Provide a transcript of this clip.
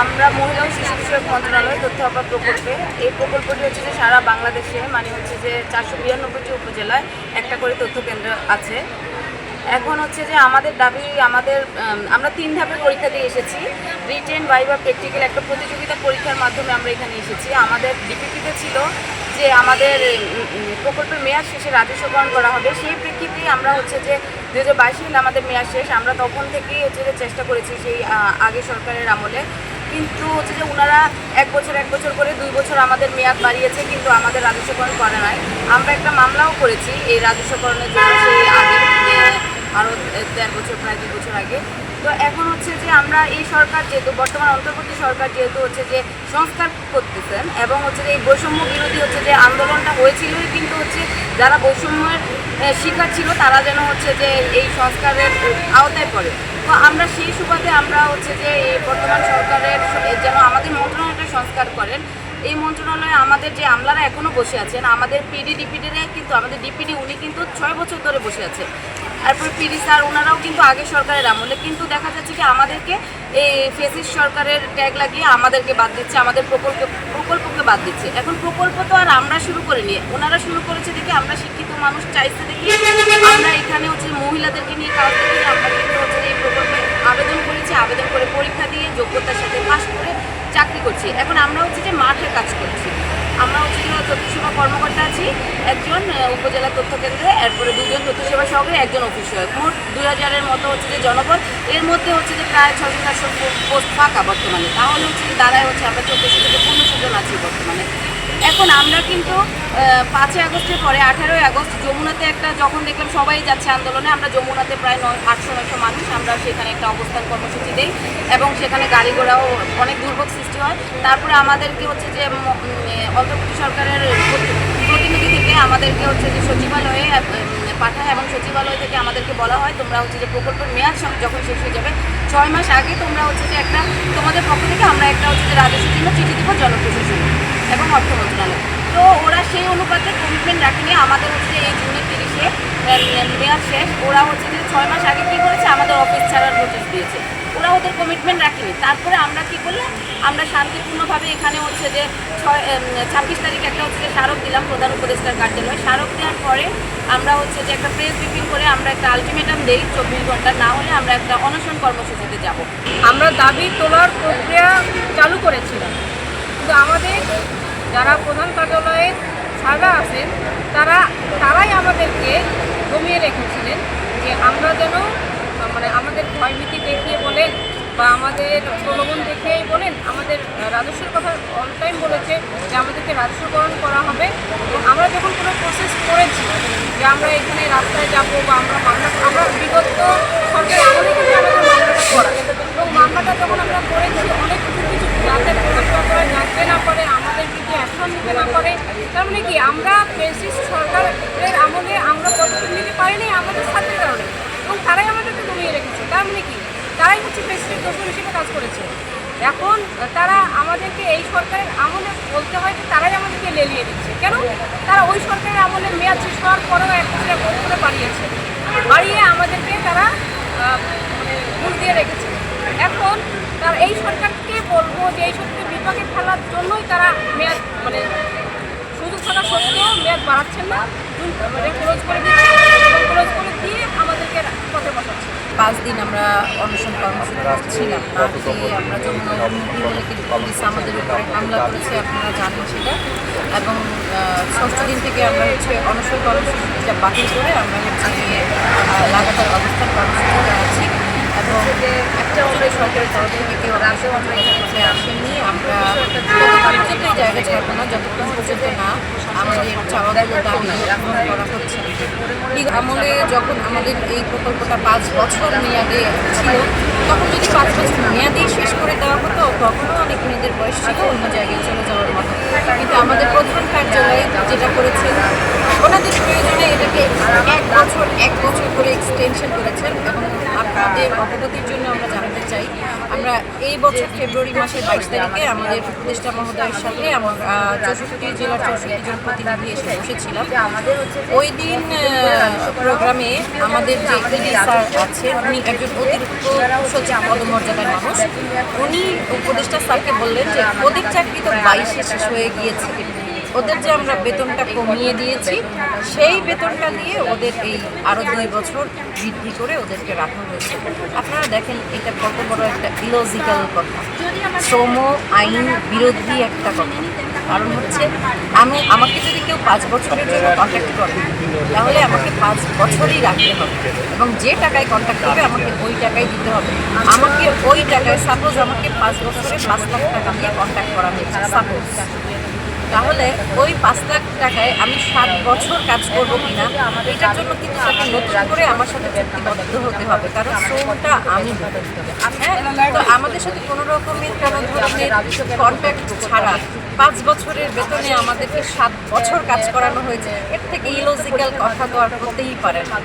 আমরা মহিলা ও শিশু বিষয়ক মন্ত্রণালয় তথ্য আপাত প্রকল্পে এই প্রকল্পটি হচ্ছে যে সারা বাংলাদেশে মানে হচ্ছে যে 492টি উপজেলায় একটা করে তথ্য কেন্দ্র আছে। এখন হচ্ছে যে আমাদের দাবি আমরা 3 ধাপে পরীক্ষা দিয়ে এসেছি। রিটেন, ভাইভা, প্র্যাকটিক্যাল একটা প্রতিযোগিতা পরীক্ষার মাধ্যমে আমরা এখানে এসেছি। আমাদের ডিপিটিতে ছিল যে আমাদের প্রকল্পের মেয়াদ শেষে রাজস্বকরণ করা হবে। সেই প্রেক্ষিতে আমরা হচ্ছে যে 2022 সালে আমাদের মেয়াদ শেষ। আমরা তখন থেকেই হচ্ছে যে চেষ্টা করেছি সেই আগে সরকারের আমলে, কিন্তু হচ্ছে যে ওনারা এক বছর করে 2 বছর আমাদের মেয়াদ বাড়িয়েছে, কিন্তু আমাদের রাজস্বকরণ করে নাই। আমরা একটা মামলাও করেছি এই রাজস্বকরণের জন্য সেই আগে, আরও 1.5 বছর, প্রায় 2 বছর আগে। তো এখন হচ্ছে যে আমরা এই সরকার যেহেতু বর্তমান অন্তর্বর্তী সরকার যেহেতু হচ্ছে যে সংস্কার করতেছেন এবং হচ্ছে যে এই বৈষম্য বিরোধী হচ্ছে যে আন্দোলনটা হয়েছিলই, কিন্তু হচ্ছে যারা বৈষম্যের শিকার ছিল তারা যেন হচ্ছে যে এই সংস্কারের আওতায় পড়ে। তো আমরা সেই সুবাদে আমরা হচ্ছে যে এই বর্তমান সরকারের যেন আমাদের মন্ত্রণালয়টা সংস্কার করেন। এই মন্ত্রণালয়ে আমাদের যে আমলারা এখনও বসে আছেন, আমাদের ডিপিডিরে কিন্তু আমাদের ডিপিডি উনি কিন্তু 6 বছর ধরে বসে আছে। তারপর পিডি স্যার ওনারাও কিন্তু আগে সরকারের আমলে, কিন্তু দেখা যাচ্ছে কি আমাদেরকে এই ফেসিস সরকারের ট্যাগ লাগিয়ে আমাদেরকে বাদ দিচ্ছে, আমাদের প্রকল্পকে বাদ দিচ্ছে। এখন প্রকল্প তো আর আমরা শুরু করিনি, ওনারা শুরু করেছে দেখে আমরা শিক্ষিত মানুষ চাইছে দেখি আমরা এখানে হচ্ছে মহিলাদেরকে নিয়ে কাজ করি। আমরা কিন্তু হচ্ছে এই প্রকল্পে আবেদন করেছি, আবেদন করে পরীক্ষা দিয়ে যোগ্যতার সাথে পাস করে চাকরি করছি। এখন আমরা হচ্ছে যে মাঠে কাজ করছি। আমরা হচ্ছে যে তথ্য সেবা কর্মকর্তা আছি, একজন উপজেলা তথ্য কেন্দ্রে, এরপরে 2 জন তথ্য সেবা সহকারী, একজন অফিসার, মোট 2000-এর মতো হচ্ছে যে জনবল। এর মধ্যে হচ্ছে যে প্রায় 600-700 পোস্ট ফাঁকা বর্তমানে। তাহলে হচ্ছে যে দাঁড়ায় হচ্ছে আমরা 1400 থেকে 1500 জন আছি বর্তমানে। এখন আমরা কিন্তু 5 আগস্টের পরে 18 আগস্ট যমুনাতে একটা যখন দেখলাম সবাই যাচ্ছে আন্দোলনে, আমরা যমুনাতে প্রায় 800-900 মানুষ আমরা সেখানে একটা অবস্থান কর্মসূচি দেই এবং সেখানে গাড়ি ঘোড়াও অনেক দুর্ভোগ সৃষ্টি হয়। তারপরে আমাদেরকে হচ্ছে যে অন্তর্বর্তী সরকারের প্রতিনিধি থেকে আমাদেরকে হচ্ছে যে সচিবালয়ে পাঠায় এবং সচিবালয় থেকে আমাদেরকে বলা হয় তোমরা হচ্ছে যে প্রকল্পের মেয়াদ যখন শেষ হয়ে যাবে 6 মাস আগে তোমরা হচ্ছে যে একটা তোমাদের পক্ষ থেকে আমরা একটা হচ্ছে যে রাজস্ব জন্য চিঠি দিব জনপ্রশাসন এবং অর্থ মন্ত্রণালয়। তো ওরা সেই অনুপাতে কমিটমেন্ট রাখেনি। আমাদের হচ্ছে এই জুনের 30-এ মেয়াদ শেষ। ওরা হচ্ছে যে 6 মাস আগে কী করেছে, আমাদের অফিস ছাড়ার নোটিশ দিয়েছে। ওরা ওদের কমিটমেন্ট রাখেনি। তারপরে আমরা কী করলাম, আমরা শান্তিপূর্ণভাবে এখানে হচ্ছে যে 26 তারিখ একটা হচ্ছে যে স্মারক দিলাম প্রধান উপদেষ্টার কার্যালয়ে। স্মারক দেওয়ার পরে আমরা হচ্ছে যে একটা প্রেস ব্রিফিং করে আমরা একটা আলটিমেটাম দেই 24 ঘন্টা, না হলে আমরা একটা অনশন কর্মসূচিতে যাব। আমরা দাবি তোলার প্রক্রিয়া চালু করেছিলাম, কিন্তু আমাদের যারা প্রধান কার্যালয়ে সাদা আছেন তারাই আমাদেরকে দমিয়ে রেখেছিলেন যে আমরা যেন আমাদের ভয়ভীতি দেখিয়ে বলেন বা আমাদের প্রলোভন দেখিয়েই বলেন, আমাদের রাজস্বের কথা অল টাইম বলেছে যে আমাদেরকে রাজস্বকরণ করা হবে। এবং আমরা যখন কোনো প্রসেস করেছি যে আমরা এখানে রাস্তায় যাব বা আমরা বিগত সরকার আমলে কিন্তু আমাদের মামলাটা করা, এবং মামলাটা যখন আমরা করেছি অনেক কিছু যাতে করে জানতে না পারে, আমাদের কিছু অ্যাকশন নিতে না পারে। তার মানে কি আমরা ফেসিস্ট সরকারের আমলে আমরা পদক্ষেপ নিতে পারিনি আমাদের ছাত্রের কারণে, এবং তারাই আমাদেরকে দমিয়ে রেখেছে। তার মানে কি তারাই হচ্ছে ফেসিস্টের দোষর হিসেবে কাজ করেছে। এখন তারা আমাদেরকে এই সরকারের আমলে বলতে হয় যে তারাই আমাদেরকে লেলিয়ে দিচ্ছে। কেন? তারা ওই সরকারের আমলে মেয়াদ শেষ হওয়ার পরেও 1 বছর করে বাড়িয়ে আমাদেরকে তারা ঘুষ দিয়ে রেখেছে। এখন তারা এই সরকারকে বলবো যে এই সরকারকে বিপাকে ফেলার জন্যই তারা মেয়াদ সুযোগ থাকা সত্ত্বেও মেয়াদ বাড়াচ্ছেন না, ক্লোজ করে দিচ্ছে এবং ক্লোজ করে দিয়ে আমাদেরকে পথে বসাচ্ছে। 5 দিন আমরা অনশন কর্মসূচি ছিলাম। দিয়ে আমরা যমুনা বলে কিন্তু পুলিশ আমাদের উপরে হামলা করেছে, আপনারা জানেন সেটা। এবং 6ষ্ঠ দিন থেকে আমরা হচ্ছে অনশন কর্মসূচিটা বাতিল করে আমরা হচ্ছে লাগাতার অবস্থান কর্মসূচিতে আছি। এবং একটা আমরা সরকারের তরফ থেকে কেউ আসেও আমরা এখানে আসেনি। আমরা পর্যন্ত এই জায়গা ছাড়বো না যতক্ষণ পর্যন্ত না আমাদের চাওয়াগুলো দাবি করা হচ্ছে। ঠিক আমলে যখন আমাদের এই প্রকল্পটা 5 বছর মেয়াদে ছিল, তখন যদি 5 বছর মেয়াদেই শেষ করে দেওয়া হতো তখনও অনেক মেয়েদের বয়স ছিল অন্য জায়গায় চলে যাওয়ার মতো। কিন্তু আমাদের প্রধান কার্যালয়ে যেটা করেছে, ওনাদের প্রয়োজনে এটাকে 1 বছর করে এক্সটেনশন করেছেন। এবং আপনাদের অবগতির জন্য আমরা জানাতে চাই চাই। আমরা এই বছর ফেব্রুয়ারি মাসের 22 তারিখে আমাদের উপদেষ্টা মহোদয়ের সাথে আমার 64 জেলার 64 জন প্রতিনিধি এসে বসেছিলাম। ওই দিন প্রোগ্রামে আমাদের যে ইডি স্যার আছে, উনি একজন অতিরিক্ত সচিব পদমর্যাদার মানুষ। উনি উপদেষ্টা স্যারকে বললেন যে ওদের চাকরি তো 22-এ শেষ হয়ে গিয়েছে, ওদের যে আমরা বেতনটা কমিয়ে দিয়েছি সেই বেতনটা দিয়ে ওদের এই আরও 2 বছর বৃদ্ধি করে ওদেরকে রাখা হয়েছে। আপনারা দেখেন এটা কত বড় একটা ইলজিক্যাল কথা, শ্রম আইন বিরোধী একটা কথা। কারণ হচ্ছে আমাকে যদি কেউ 5 বছরের জন্য কন্ট্যাক্ট করে তাহলে আমাকে 5 বছরই রাখতে হবে এবং যে টাকায় কন্ট্যাক্ট করবে আমাকে ওই টাকাই দিতে হবে। আমাকে ওই টাকায় সাপোজ আমাকে 5 বছরে 5 লাখ টাকা দিয়ে কন্ট্যাক্ট করা হয়েছে সাপোজ, তাহলে ওই 5 লাখ টাকায় আমি 7 বছর কাজ করবো কিনা এটার জন্য কিন্তু তাকে নতুন করে আমার সাথে চুক্তিবদ্ধ হতে হবে, কারণ শ্রমটা আমি দেবো। হ্যাঁ, তো আমাদের সাথে কোনো রকমের কোনো ধরনের কন্ট্যাক্ট ছাড়া 5 বছরের বেতনে আমাদেরকে 7 বছর কাজ করানো হয়েছে, এর থেকে ইলজিক্যাল কথা তো আর করতেই পারে না।